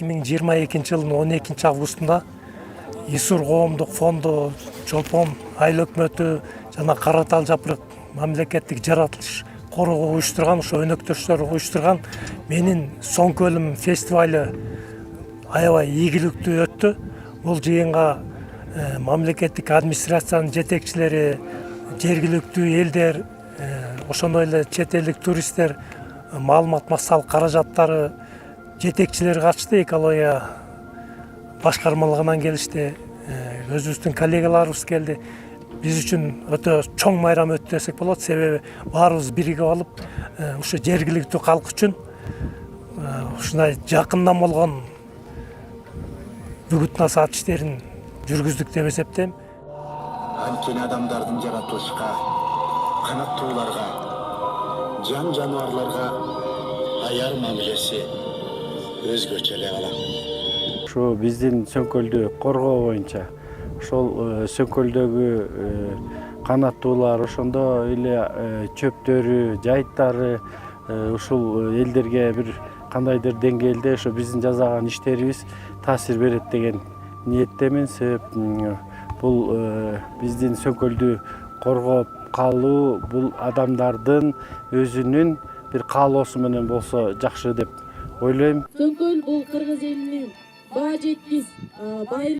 2022 жылдын 12 августунда ИСУР коомдук фонду, Чолпон айыл өкмөтү жана Кара Тал Жапырык мамлекеттик жаратылыш коргоо уюштурган, ошо өнөктөштөр уюштурган менин Соңкөлүм фестивалю аябай ийгиликтүү өттү. Бул жыйынга мамлекеттик администрациянын жетекчилери, жергиликтүү элдер, ошондой эле чет элдик туристтер, маалымат массалык каражаттары жетекчилери катышты, экология башкармалыгынан келишти, өзүбүздүн коллегаларыбыз келди. Биз үчүн өтө чоң майрам өттү десек болот, себеби баарыбыз биригип алып, ушу жергиликтүү калк үчүн ушундай жакындан болгон бүгүт насаат иштерин жүргүздүк деп эсептейм. Анткени адамдардын жаратылышка, канаттууларга, жан жаныбарларга аяр мамилеси өзгөчө эле калат. Ошо биздин Сөңкөлдү коргоо боюнча ошол Сөңкөлдөгү канаттуулар, ошондой эле чөптөрү, жайыттары ушул элдерге бир кандайдыр деңгээлде ошо биздин жасаган иштерибиз таасир берет деген ниеттемин. Себеп бул биздин Сөңкөлдү коргоп калуу бул адамдардын өзүнүн бир каалоосу менен болсо жакшы деп ойлойм. Сөңкөл бул кыргыз элинин баа жеткис байыры